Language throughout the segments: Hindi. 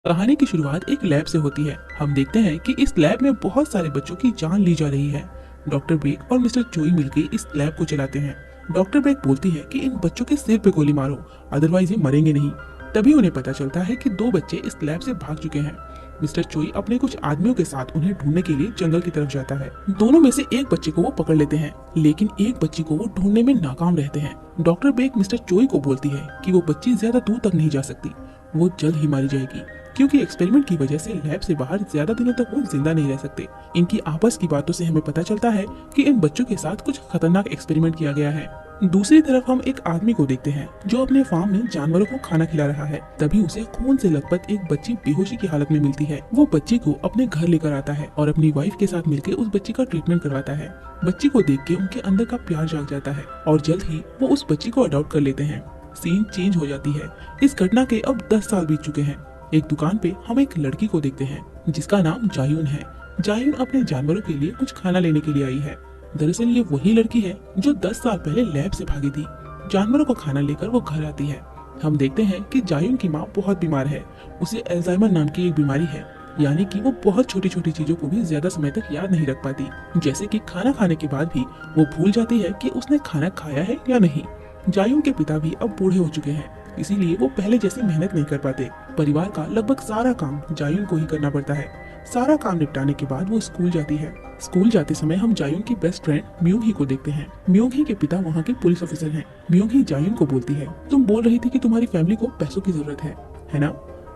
कहानी की शुरुआत एक लैब से होती है। हम देखते हैं कि इस लैब में बहुत सारे बच्चों की जान ली जा रही है। डॉक्टर बेक और मिस्टर चोई मिलकर इस लैब को चलाते हैं। डॉक्टर बेक बोलती है कि इन बच्चों के सिर पे गोली मारो, अदरवाइज ये मरेंगे नहीं। तभी उन्हें पता चलता है कि दो बच्चे इस लैब से भाग चुके हैं। मिस्टर चोई अपने कुछ आदमियों के साथ उन्हें ढूंढने के लिए जंगल की तरफ जाता है। दोनों में से एक बच्चे को वो पकड़ लेते हैं, लेकिन एक बच्ची को वो ढूंढने में नाकाम रहते हैं। डॉक्टर बेक मिस्टर चोई को बोलती है कि वो बच्ची ज्यादा दूर तक नहीं जा सकती, वो जल्द ही मारी जाएगी, क्योंकि एक्सपेरिमेंट की वजह से लैब से बाहर ज्यादा दिनों तक वो जिंदा नहीं रह सकते। इनकी आपस की बातों से हमें पता चलता है कि इन बच्चों के साथ कुछ खतरनाक एक्सपेरिमेंट किया गया है। दूसरी तरफ हम एक आदमी को देखते हैं जो अपने फार्म में जानवरों को खाना खिला रहा है। तभी उसे खून से लथपथ एक बच्ची बेहोशी की हालत में मिलती है। वो बच्ची को अपने घर लेकर आता है और अपनी वाइफ के साथ मिलकर उस बच्ची का ट्रीटमेंट करवाता है। बच्ची को देख के उनके अंदर का प्यार जाग जाता है और जल्द ही वो उस बच्ची को अडॉप्ट कर लेते हैं। सीन चेंज हो जाती है। इस घटना के अब 10 साल बीत चुके हैं। एक दुकान पे हम एक लड़की को देखते हैं जिसका नाम जायून है। जायून अपने जानवरों के लिए कुछ खाना लेने के लिए आई है। दरअसल ये वही लड़की है जो 10 साल पहले लैब से भागी थी। जानवरों को खाना लेकर वो घर आती है। हम देखते हैं कि जायून की माँ बहुत बीमार है। उसे अल्जाइमर नाम की एक बीमारी है, यानी कि वो बहुत छोटी छोटी चीजों को भी ज्यादा समय तक याद नहीं रख पाती। जैसे कि खाना खाने के बाद भी वो भूल जाती है कि उसने खाना खाया है या नहीं। जायून के पिता भी अब बूढ़े हो चुके हैं, इसीलिए वो पहले जैसी मेहनत नहीं कर पाते। परिवार का लगभग सारा काम जायून को ही करना पड़ता है। सारा काम निपटाने के बाद वो स्कूल जाती है। स्कूल जाते समय हम जायून की बेस्ट फ्रेंड म्यूंग-ही को देखते हैं। म्यूंग-ही के पिता वहाँ के पुलिस ऑफिसर हैं। म्यूंग-ही जायून को बोलती है, तुम बोल रही थी कि तुम्हारी फैमिली को पैसों की जरूरत है ना?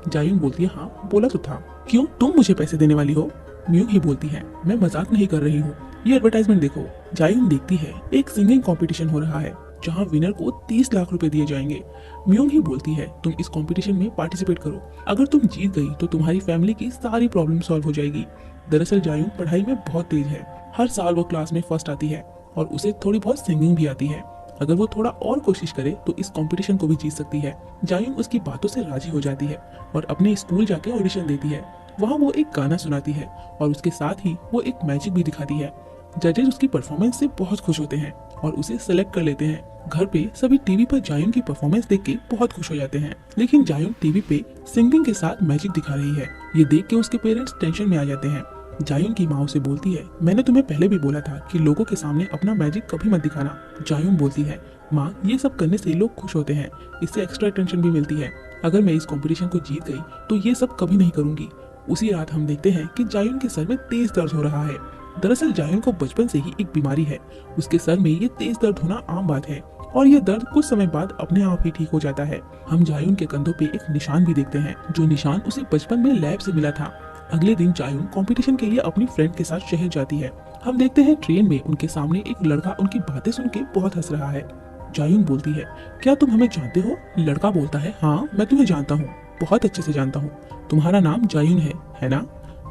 जायून बोलती है, हाँ बोला तो था। क्यों, तुम मुझे पैसे देने वाली हो? म्यूंग-ही बोलती है, मैं मजाक नहीं कर रही हूँ, ये एडवर्टाइजमेंट देखो। जायून देखती है एक सिंगिंग कंपटीशन हो रहा है जहाँ विनर को 30 लाख रुपए दिए जाएंगे। म्यूंग-ही बोलती है, तुम इस कंपटीशन में पार्टिसिपेट करो, अगर तुम जीत गई तो तुम्हारी फैमिली की सारी प्रॉब्लम सॉल्व हो जाएगी। दरअसल जायून पढ़ाई में बहुत तेज है। हर साल वो क्लास में फर्स्ट आती है और उसे थोड़ी बहुत सिंगिंग भी आती है। अगर वो थोड़ा और कोशिश करे तो इस कंपटीशन को भी जीत सकती है। जायून उसकी बातों से राजी हो जाती है और अपने स्कूल जाके ऑडिशन देती है। वहाँ वो एक गाना सुनाती है और उसके साथ ही वो एक मैजिक भी दिखाती है। जजेस उसकी परफॉर्मेंस से बहुत खुश होते हैं और उसे सेलेक्ट कर लेते हैं। घर पे सभी टीवी पर जायून की परफॉर्मेंस देख के बहुत खुश हो जाते हैं, लेकिन जायून टीवी पे सिंगिंग के साथ मैजिक दिखा रही है। ये देख के उसके पेरेंट्स टेंशन में आ जाते हैं। जायून की माँ उसे बोलती है, मैंने तुम्हें पहले भी बोला था कि लोगों के सामने अपना मैजिक कभी मत दिखाना। जायून बोलती है, माँ ये सब करने से लोग खुश होते हैं, इससे एक्स्ट्रा टेंशन भी मिलती है। अगर मैं इस कंपटीशन को जीत गई तो ये सब कभी नहीं करूंगी। उसी रात हम देखते हैं कि जायून के सर में तेज दर्द हो रहा है। दरअसल जायून को बचपन से ही एक बीमारी है। उसके सर में ये तेज दर्द होना आम बात है और ये दर्द कुछ समय बाद अपने आप ही ठीक हो जाता है। हम जायून के कंधों पे एक निशान भी देखते हैं, जो निशान उसे बचपन में लैब से मिला था। अगले दिन जायून कंपटीशन के लिए अपनी फ्रेंड के साथ शहर जाती है। हम देखते हैं ट्रेन में उनके सामने एक लड़का उनकी बातें सुन के बहुत हंस रहा है। जायून बोलती है, क्या तुम हमें जानते हो? लड़का बोलता है, हाँ मैं तुम्हें जानता हूँ, बहुत अच्छे से जानता हूँ। तुम्हारा नाम जायून है ना?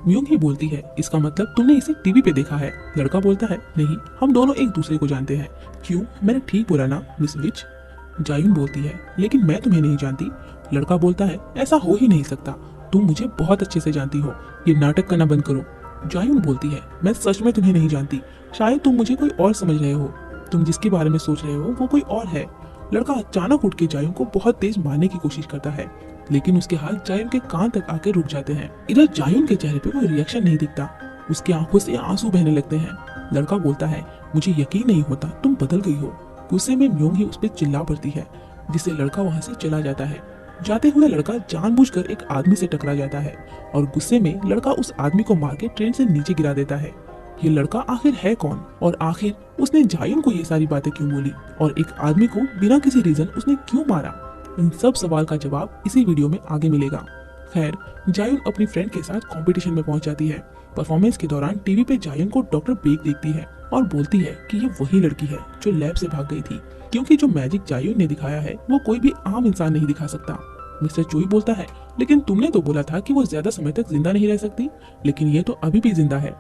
म्यूंग-ही बोलती है, इसका मतलब तुमने इसे टीवी पे देखा है? लड़का बोलता है, नहीं, हम दोनों एक दूसरे को जानते हैं। क्यों, मैंने ठीक बोला ना मिस विच? जायून बोलती है, लेकिन मैं तुम्हें नहीं जानती। लड़का बोलता है, ऐसा हो ही नहीं सकता, तुम मुझे बहुत अच्छे से जानती हो, ये नाटक करना बंद करो। जायून बोलती है, मैं सच में तुम्हें नहीं जानती, शायद तुम मुझे कोई और समझ रहे हो, तुम जिसके बारे में सोच रहे हो वो कोई और है। लड़का अचानक उठ के जायून को बहुत तेज मारने की कोशिश करता है, लेकिन उसके हाथ जायून के कान तक आके रुक जाते हैं। इधर जायून के चेहरे पे कोई रिएक्शन नहीं दिखता, उसकी आंखों से आंसू बहने लगते हैं। लड़का बोलता है, मुझे यकीन नहीं होता तुम बदल गई हो। गुस्से में म्यूंग-ही उस पर चिल्ला पड़ती है, जिससे लड़का वहाँ से चला जाता है। जाते हुए लड़का जानबूझकर एक आदमी से टकरा जाता है और गुस्से में लड़का उस आदमी को मार के ट्रेन से नीचे गिरा देता है। ये लड़का आखिर है कौन और आखिर उसने जायून को ये सारी बातें क्यों बोली और एक आदमी को बिना किसी रीजन उसने क्यों मारा? इन सब सवाल का जवाब इसी वीडियो में आगे मिलेगा। खैर, जायून अपनी फ्रेंड के साथ कंपटीशन में पहुंच जाती है। परफॉर्मेंस के दौरान टीवी पे जायून को डॉक्टर बेक देखती है और बोलती है कि ये वही लड़की है जो लैब से भाग गई थी, क्योंकि जो मैजिक जायून ने दिखाया है वो कोई भी आम इंसान नहीं दिखा सकता। मिस्टर चोई बोलता है, लेकिन तुमने तो बोला था कि वो ज्यादा समय तक जिंदा नहीं रह सकती, लेकिन ये तो अभी भी जिंदा है।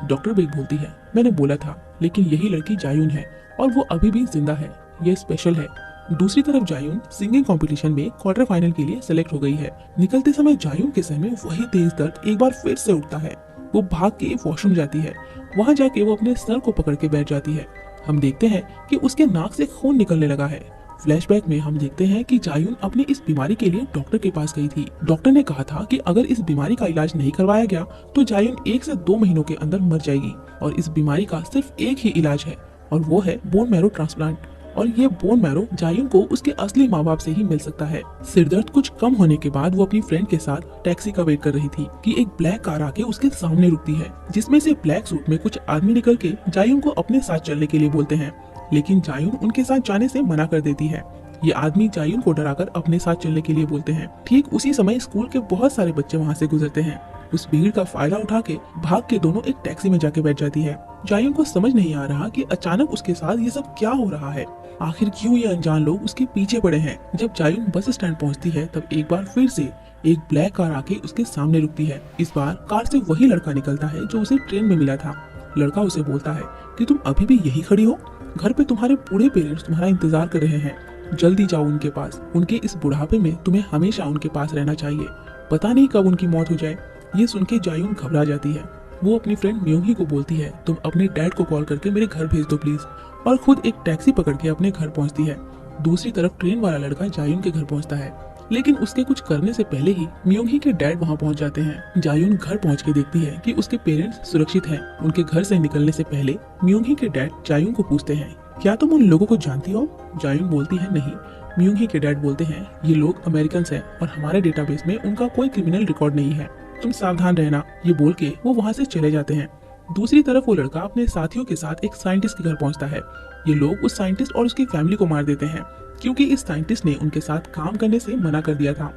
डॉक्टर बेक बोलती है, मैंने बोला था, लेकिन यही लड़की जायून है और वो अभी भी जिंदा है, ये स्पेशल है। दूसरी तरफ जायून सिंगिंग कंपटीशन में क्वार्टर फाइनल के लिए सेलेक्ट हो गई है। निकलते समय जायून के सर में वही तेज दर्द एक बार फिर से उठता है। वो भाग के वॉशरूम जाती है। वहाँ जाके वो अपने सर को पकड़ के बैठ जाती है। हम देखते हैं कि उसके नाक से खून निकलने लगा है। फ्लैशबैक में हम देखते हैं कि जायून अपनी इस बीमारी के लिए डॉक्टर के पास गई थी। डॉक्टर ने कहा था कि अगर इस बीमारी का इलाज नहीं करवाया गया तो जायून 1 से 2 महीनों के अंदर मर जाएगी और इस बीमारी का सिर्फ एक ही इलाज है और वो है बोन मैरो ट्रांसप्लांट। और ये बोन मैरो जायून को उसके असली माँ बाप से ही मिल सकता है। सिरदर्द कुछ कम होने के बाद वो अपनी फ्रेंड के साथ टैक्सी का वेट कर रही थी कि एक ब्लैक कार आके उसके सामने रुकती है, जिसमें से ब्लैक सूट में कुछ आदमी निकल के जायून को अपने साथ चलने के लिए बोलते हैं, लेकिन जायून उनके साथ जाने से मना कर देती है। ये आदमी जायून को डराकर अपने साथ चलने के लिए बोलते हैं। ठीक उसी समय स्कूल के बहुत सारे बच्चे वहाँ से गुजरते हैं। उस भीड़ का फायदा उठा के भाग के दोनों एक टैक्सी में जाके बैठ जाती है। जायून को समझ नहीं आ रहा कि अचानक उसके साथ ये सब क्या हो रहा है, आखिर क्यों ये अनजान लोग उसके पीछे पड़े हैं। जब जायून बस स्टैंड पहुंचती है तब एक बार फिर से एक ब्लैक कार आके उसके सामने रुकती है। इस बार कार से वही लड़का निकलता है जो उसे ट्रेन में मिला था। लड़का उसे बोलता है कि तुम अभी भी यही खड़ी हो, घर पे तुम्हारे बूढ़े पेरेंट्स तुम्हारा इंतजार कर रहे हैं, जल्दी जाओ उनके पास। उनके इस बुढ़ापे में तुम्हें हमेशा उनके पास रहना चाहिए, पता नहीं कब उनकी मौत हो जाए। ये सुन के जायून घबरा जाती है। वो अपनी फ्रेंड म्योंगी को बोलती है, तुम अपने डैड को कॉल करके मेरे घर भेज दो प्लीज, और खुद एक टैक्सी पकड़ के अपने घर पहुंचती है। दूसरी तरफ ट्रेन वाला लड़का जायून के घर पहुंचता है, लेकिन उसके कुछ करने से पहले ही म्योंगी के डैड वहां पहुंच जाते हैं। जायून घर पहुंच के देखती है कि उसके पेरेंट्स सुरक्षित हैं। उनके घर से निकलने से पहले म्योंगी के डैड जायून को पूछते हैं, क्या तुम उन लोगों को जानती हो? जायून बोलती है, नहीं। म्योंगी के डैड बोलते हैं, ये लोग अमेरिकन हैं और हमारे डेटाबेस में उनका कोई क्रिमिनल रिकॉर्ड नहीं है, तुम सावधान रहना। ये बोल के वो वहाँ से चले जाते हैं। दूसरी तरफ वो लड़का अपने साथियों के साथ एक साइंटिस्ट के घर पहुंचता है। ये लोग उस साइंटिस्ट और उसकी फैमिली को मार देते हैं क्योंकि इस साइंटिस्ट ने उनके साथ काम करने से मना कर दिया था।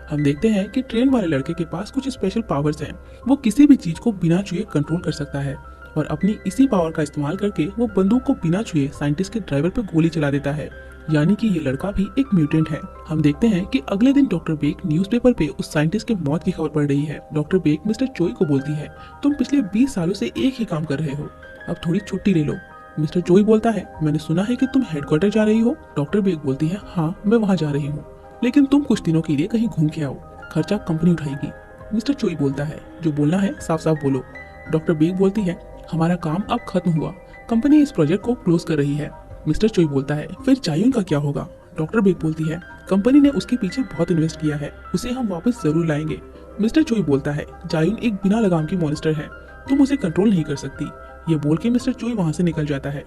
हम देखते हैं कि ट्रेन वाले लड़के के पास कुछ स्पेशल पावर्स हैं। वो किसी भी चीज को बिना छुए कंट्रोल कर सकता है और अपनी इसी पावर का इस्तेमाल करके वो बंदूक को बिना छुए साइंटिस्ट के ड्राइवर पर गोली चला देता है, यानी कि ये लड़का भी एक म्यूटेंट है। हम देखते हैं कि अगले दिन डॉक्टर बेक न्यूज़पेपर पे उस साइंटिस्ट के मौत की खबर पड़ रही है। डॉक्टर बेक मिस्टर चोई को बोलती है, तुम पिछले 20 सालों से एक ही काम कर रहे हो, अब थोड़ी छुट्टी ले लो। मिस्टर चोई बोलता है, मैंने सुना है कि तुम हेडक्वार्टर जा रही हो। डॉक्टर बेक बोलती है, हाँ मैं वहाँ जा रही हूँ, लेकिन तुम कुछ दिनों के लिए कहीं घूम के आओ, खर्चा कंपनी उठाएगी। मिस्टर चोई बोलता है, जो बोलना है साफ साफ बोलो। डॉक्टर बेक बोलती है, हमारा काम अब खत्म हुआ, कंपनी इस प्रोजेक्ट को क्लोज कर रही है। मिस्टर चोई बोलता है, फिर जायून का क्या होगा? डॉक्टर बेक बोलती है, कंपनी ने उसके पीछे बहुत इन्वेस्ट किया है, उसे हम वापस जरूर लाएंगे। मिस्टर चोई बोलता है, जायून एक बिना लगाम की मॉन्स्टर है, तुम उसे कंट्रोल नहीं कर सकती। ये बोल के मिस्टर चोई वहाँ से निकल जाता है।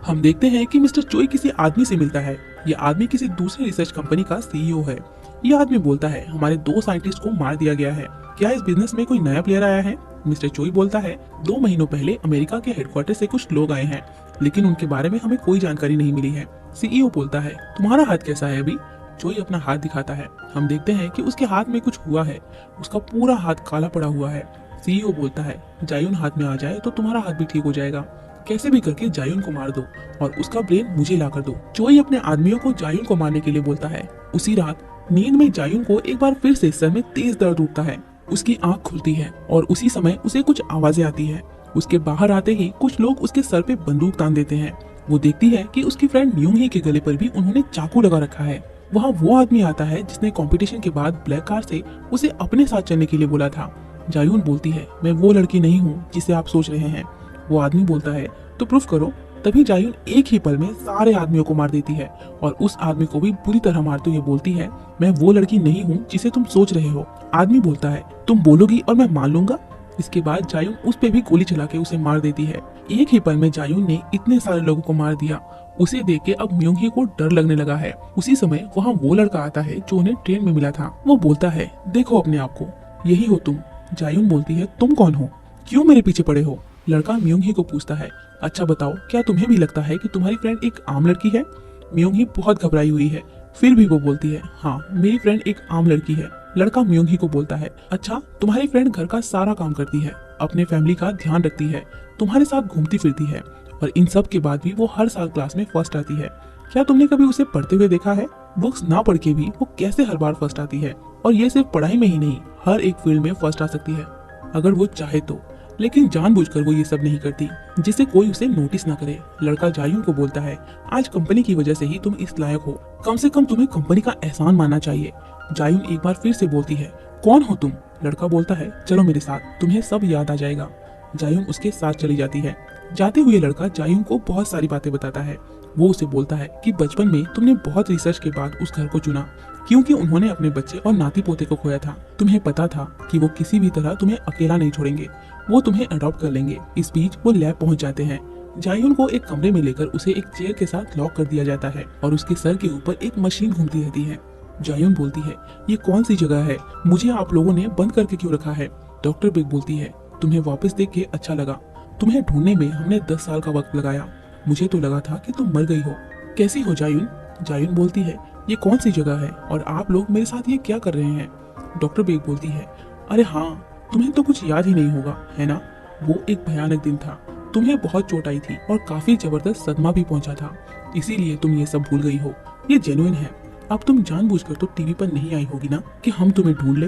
हम देखते हैं कि मिस्टर चोई किसी आदमी से मिलता है। ये आदमी किसी दूसरी रिसर्च कंपनी का सीईओ है। ये आदमी बोलता है, हमारे 2 साइंटिस्ट को मार दिया गया है, क्या इस बिजनेस में कोई नया प्लेयर आया है? मिस्टर चोई बोलता है, 2 महीनों पहले अमेरिका के हेडक्वार्टर से कुछ लोग आए हैं, लेकिन उनके बारे में हमें कोई जानकारी नहीं मिली है। सीईओ बोलता है, तुम्हारा हाथ कैसा है अभी? चोई अपना हाथ दिखाता है। हम देखते हैं कि उसके हाथ में कुछ हुआ है, उसका पूरा हाथ काला पड़ा हुआ है। सीईओ बोलता है, जायून हाथ में आ जाए तो तुम्हारा हाथ भी ठीक हो जाएगा, कैसे भी करके जायून को मार दो और उसका ब्रेन मुझे ला कर दो। चोई अपने आदमियों को जायून को मारने के लिए बोलता है। उसी रात नींद में जायून को एक बार फिर से सर में तेज दर्द उठता है। उसकी आंख खुलती है और उसी समय उसे कुछ आवाजें आती है। उसके बाहर आते ही कुछ लोग उसके सर पे बंदूक तान देते हैं। वो देखती है कि उसकी फ्रेंड म्योंगी के गले पर भी उन्होंने चाकू लगा रखा है। वहाँ वो आदमी आता है जिसने कंपटीशन के बाद ब्लैक कार से उसे अपने साथ चलने के लिए बोला था। जायून बोलती है, मैं वो लड़की नहीं हूँ जिसे आप सोच रहे हैं। वो आदमी बोलता है, तो प्रूफ करो। तभी जायून एक ही पल में सारे आदमियों को मार देती है और उस आदमी को भी बुरी तरह मारते हुए बोलती है, मैं वो लड़की नहीं हूँ जिसे तुम सोच रहे हो। आदमी बोलता है, तुम बोलोगी और मैं मान लूंगा। इसके बाद जायून उस पे भी गोली चला के उसे मार देती है। एक ही पल में जायून ने इतने सारे लोगों को मार दिया। उसे देख के अब म्योंगी को डर लगने लगा है। उसी समय वहाँ वो लड़का आता है जो उन्हें ट्रेन में मिला था। वो बोलता है, देखो अपने आप को, यही हो तुम। जायून बोलती है, तुम कौन हो, क्यों मेरे पीछे पड़े हो? लड़का म्योंगी को पूछता है, अच्छा बताओ, क्या तुम्हें भी लगता है कि तुम्हारी फ्रेंड एक आम लड़की है? म्योंगी बहुत घबराई हुई है, फिर भी वो बोलती है, हाँ मेरी फ्रेंड एक आम लड़की है। लड़का म्योंगी को बोलता है, अच्छा तुम्हारी फ्रेंड घर का सारा काम करती है, अपने फैमिली का ध्यान रखती है, तुम्हारे साथ घूमती फिरती है, और इन सब के बाद भी वो हर साल क्लास में फर्स्ट आती है। क्या तुमने कभी उसे पढ़ते हुए देखा है? बुक्स ना पढ़ के भी वो कैसे हर बार फर्स्ट आती है, और ये सिर्फ पढ़ाई में ही नहीं, हर एक फील्ड में फर्स्ट आ सकती है अगर वो चाहे तो। लेकिन जानबूझकर वो ये सब नहीं करती जिससे कोई उसे नोटिस ना करे। लड़का जायून को बोलता है, आज कंपनी की वजह से ही तुम इस लायक हो, कम से कम तुम्हें कंपनी का एहसान मानना चाहिए। जायून एक बार फिर से बोलती है, कौन हो तुम? लड़का बोलता है, चलो मेरे साथ, तुम्हें सब याद आ जाएगा। जायून उसके साथ चली जाती है। जाते हुए लड़का जायून को बहुत सारी बातें बताता है। वो उसे बोलता है कि बचपन में तुमने बहुत रिसर्च के बाद उस घर को चुना, क्योंकि उन्होंने अपने बच्चे और नाती पोते को खोया था। तुम्हें पता था कि वो किसी भी तरह तुम्हें अकेला नहीं छोड़ेंगे, वो तुम्हें अडॉप्ट कर लेंगे। इस बीच वो लैब पहुंच जाते हैं। जायुन को एक कमरे में लेकर उसे एक चेयर के साथ लॉक कर दिया जाता है और उसके सर के ऊपर एक मशीन घूमती रहती है। जायुन बोलती है, ये कौन सी जगह है, मुझे आप लोगों ने बंद करके क्यों रखा है? डॉक्टर बेक बोलती है, तुम्हें वापस देख के अच्छा लगा, तुम्हें ढूंढने में हमने 10 साल का वक्त लगाया, मुझे तो लगा था कि तुम मर गई हो। कैसी हो जायुन? जायुन बोलती है, ये कौन सी जगह है और आप लोग मेरे साथ ये क्या कर रहे हैं? डॉक्टर बेक बोलती है, अरे हाँ, तुम्हें तो कुछ याद ही नहीं होगा, है ना? वो एक भयानक दिन था, तुम्हें बहुत चोट आई थी और काफी जबरदस्त सदमा भी पहुंचा था, इसीलिए तुम ये सब भूल गई हो। ये जेन्युइन है। अब तुम जानबूझकर तो टीवी पर नहीं आई होगी ना कि हम तुम्हें ढूंढ ले?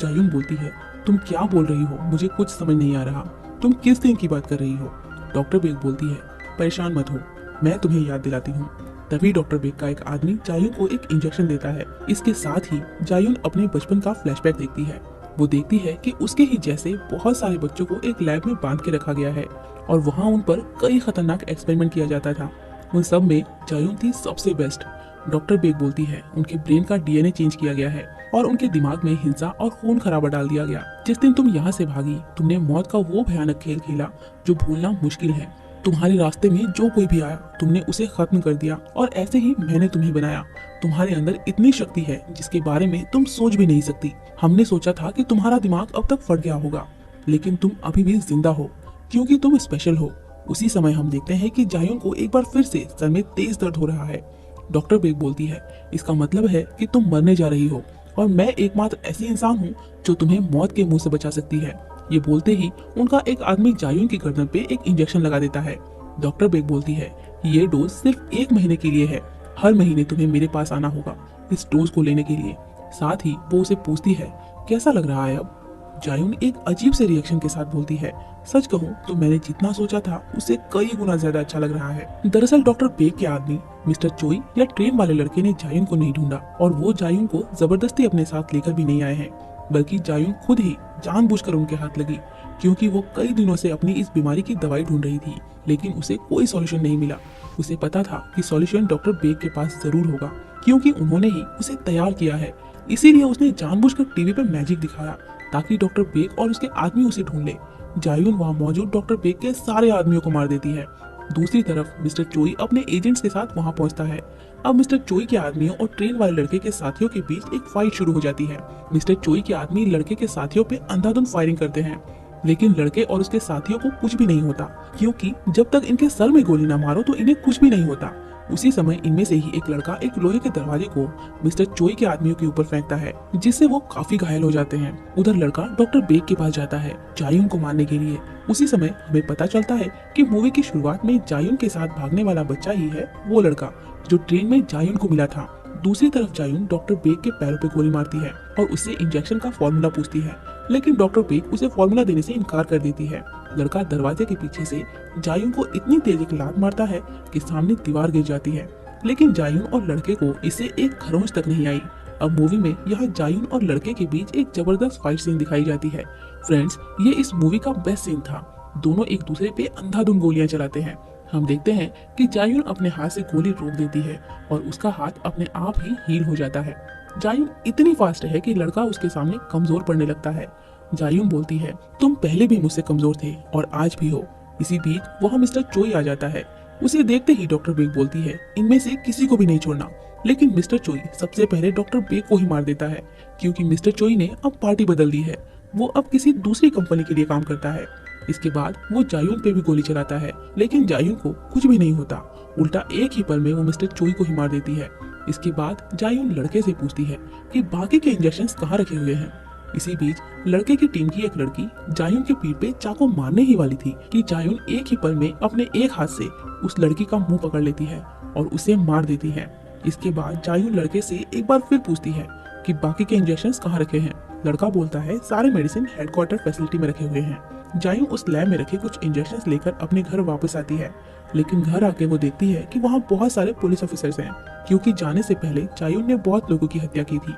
जायुन बोलती है, तुम क्या बोल रही हो, मुझे कुछ समझ नहीं आ रहा, तुम किस दिन की बात कर रही हो? डॉक्टर बेक बोलती है, परेशान मत हो, मैं तुम्हें याद दिलाती हूँ। तभी डॉक्टर बेक का एक आदमी जायुन को एक इंजेक्शन देता है। इसके साथ ही जायुन अपने बचपन का फ्लैशबैक देखती है। वो देखती है कि उसके ही जैसे बहुत सारे बच्चों को एक लैब में बांध के रखा गया है और वहाँ उन पर कई खतरनाक एक्सपेरिमेंट किया जाता था। उन सब में जायुन थी सबसे बेस्ट। डॉक्टर बेक बोलती है, उनके ब्रेन का डीएनए चेंज किया गया है और उनके दिमाग में हिंसा और खून खराबा डाल दिया गया। जिस दिन तुम यहाँ से भागी, तुमने मौत का वो भयानक खेल खेला जो भूलना मुश्किल है। तुम्हारे रास्ते में जो कोई भी आया, तुमने उसे खत्म कर दिया और ऐसे ही मैंने तुम्हें बनाया। तुम्हारे अंदर इतनी शक्ति है जिसके बारे में तुम सोच भी नहीं सकती। हमने सोचा था कि तुम्हारा दिमाग अब तक फट गया होगा, लेकिन तुम अभी भी जिंदा हो क्योंकि तुम स्पेशल हो। उसी समय हम देखते हैं कि जायुन को एक बार फिर से सर में तेज दर्द हो रहा है। डॉक्टर बेक बोलती है, इसका मतलब है कि तुम मरने जा रही हो और मैं एकमात्र ऐसी इंसान हूँ जो तुम्हें मौत के मुंह से बचा सकती है। ये बोलते ही उनका एक आदमी जायुन की गर्दन पे एक इंजेक्शन लगा देता है। डॉक्टर बेक बोलती है, ये डोज सिर्फ 1 महीने के लिए है, हर महीने तुम्हें मेरे पास आना होगा इस डोज को लेने के लिए। साथ ही वो उसे पूछती है, कैसा लग रहा है अब? जायुन एक अजीब से रिएक्शन के साथ बोलती है, सच कहूँ तो मैंने जितना सोचा था उससे कई गुना ज्यादा अच्छा लग रहा है। दरअसल डॉक्टर बेक के आदमी मिस्टर चोई या ट्रेन वाले लड़के ने जायुन को नहीं ढूंढा और वो जायुन को जबरदस्ती अपने साथ लेकर भी नहीं आए हैं, बल्कि जायुन खुद ही जानबूझकर उनके हाथ लगी, क्योंकि वो कई दिनों से अपनी इस बीमारी की दवाई ढूंढ रही थी, लेकिन उसे कोई सॉल्यूशन नहीं मिला। उसे पता था कि सॉल्यूशन डॉक्टर बेक के पास जरूर होगा, क्योंकि उन्होंने ही उसे तैयार किया है। इसीलिए उसने जानबूझकर टीवी पर मैजिक दिखाया ताकि डॉक्टर बेक और उसके आदमी उसे ढूंढ ले। जायुन वहाँ मौजूद डॉक्टर बेक के सारे आदमियों को मार देती है। दूसरी तरफ मिस्टर चोई अपने एजेंट्स के साथ वहाँ पहुँचता है। अब मिस्टर चोई के आदमियों और ट्रेन वाले लड़के के साथियों के बीच एक फाइट शुरू हो जाती है। मिस्टर चोई के आदमी लड़के के साथियों पे अंधाधुंध फायरिंग करते हैं, लेकिन लड़के और उसके साथियों को कुछ भी नहीं होता, क्योंकि जब तक इनके सर में गोली ना मारो तो इन्हें कुछ भी नहीं होता। उसी समय इनमें से ही एक लड़का एक लोहे के दरवाजे को मिस्टर चोई के आदमियों के ऊपर फेंकता है, जिससे वो काफी घायल हो जाते हैं। उधर लड़का डॉक्टर बेक के पास जाता है जायुन को मारने के लिए। उसी समय हमें पता चलता है कि मूवी की शुरुआत में जायुन के साथ भागने वाला बच्चा ही है वो लड़का जो ट्रेन में जायुन को मिला था। दूसरी तरफ जायुन डॉक्टर बेक के पैरों पे गोली मारती है और उससे इंजेक्शन का फॉर्मूला पूछती है, लेकिन डॉक्टर बेक उसे फॉर्मूला देने से इनकार कर देती है। लड़का दरवाजे के पीछे से जायुन को इतनी तेज एक लात मारता है कि सामने दीवार गिर जाती है, लेकिन जायुन और लड़के को इससे एक खरोंच तक नहीं आई। अब मूवी में यह जायुन और लड़के के बीच एक जबरदस्त फाइट सीन दिखाई जाती है। फ्रेंड्स, ये इस मूवी का बेस्ट सीन था। दोनों एक दूसरे पे अंधाधुंध गोलियां चलाते हैं। हम देखते हैं कि जायुन अपने हाथ से गोली रोक देती है और उसका हाथ अपने आप ही हील हो जाता है। जायुन इतनी फास्ट है कि लड़का उसके सामने कमजोर पड़ने लगता है। जायुन बोलती है, तुम पहले भी मुझसे कमजोर थे और आज भी हो। इसी बीच वहाँ मिस्टर चोई आ जाता है। उसे देखते ही डॉक्टर बेक बोलती है, इनमें से किसी को भी नहीं छोड़ना, लेकिन मिस्टर चोई सबसे पहले डॉक्टर बेक को ही मार देता है, क्योंकि मिस्टर चोई ने अब पार्टी बदल दी है। वो अब किसी दूसरी कंपनी के लिए काम करता है। इसके बाद वो जायुन पे भी गोली चलाता है, लेकिन जायुन को कुछ भी नहीं होता। उल्टा एक ही पल में वो मिस्टर चोई को ही मार देती है। इसके बाद जायुन लड़के से पूछती है कि बाकी के इंजेक्शंस कहाँ रखे हुए हैं। इसी बीच लड़के की टीम की एक लड़की जायुन के पीठ पे चाकू मारने ही वाली थी कि जायुन एक ही पल में अपने एक हाथ से उस लड़की का मुंह पकड़ लेती है और उसे मार देती है। इसके बाद जायुन लड़के से एक बार फिर पूछती है कि बाकी के इंजेक्शंस कहाँ रखे हैं। लड़का बोलता है, सारे मेडिसिन हेडक्वार्टर फैसिलिटी में रखे हुए हैं। जायुन उस लैब में रखे कुछ इंजेक्शंस लेकर अपने घर वापस आती है, लेकिन घर आके वो देखती है कि वहाँ बहुत सारे पुलिस ऑफिसर्स हैं, क्योंकि जाने से पहले जायुन ने बहुत लोगों की हत्या की थी।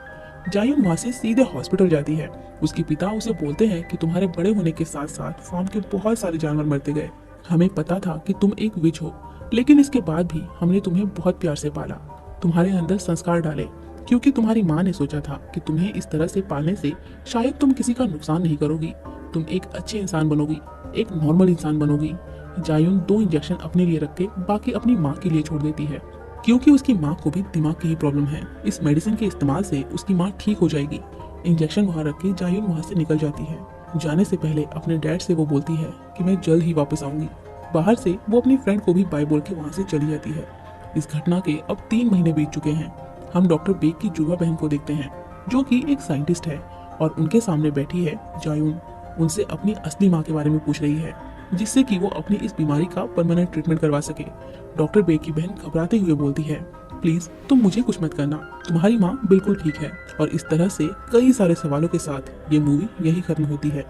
जायुन वहाँ से सीधे हॉस्पिटल जाती है। उसके पिता उसे बोलते हैं कि तुम्हारे बड़े होने के साथ साथ फार्म के बहुत सारे जानवर मरते गए। हमें पता था कि तुम एक विच हो, लेकिन इसके बाद भी हमने तुम्हें बहुत प्यार से पाला, तुम्हारे अंदर संस्कार डाले, क्योंकि तुम्हारी माँ ने सोचा था कि तुम्हें इस तरह से पालने से शायद तुम किसी का नुकसान नहीं करोगी, तुम एक अच्छे इंसान बनोगी, एक नॉर्मल इंसान बनोगी। जायुन 2 इंजेक्शन अपने लिए रख के बाकी अपनी माँ के लिए छोड़ देती है, क्योंकि उसकी माँ को भी दिमाग की ही प्रॉब्लम है। इस मेडिसिन के इस्तेमाल से उसकी माँ ठीक हो जाएगी। इंजेक्शन वहाँ रख के जायुन वहाँ से निकल जाती है। जाने से पहले अपने डैड से वो बोलती है कि मैं जल्द ही वापस आऊंगी। बाहर से वो अपनी फ्रेंड को भी बाय बोल के वहाँ से चली जाती है। इस घटना के अब 3 महीने बीत चुके हैं। हम डॉक्टर बेक की जुड़वा बहन को देखते हैं, जो कि एक साइंटिस्ट है, और उनके सामने बैठी है जायुन। उनसे अपनी असली माँ के बारे में पूछ रही है, जिससे कि वो अपनी इस बीमारी का परमानेंट ट्रीटमेंट करवा सके। डॉक्टर बेक की बहन घबराते हुए बोलती है, प्लीज तुम मुझे कुछ मत करना, तुम्हारी माँ बिल्कुल ठीक है। और इस तरह से कई सारे सवालों के साथ ये मूवी यही खत्म होती है।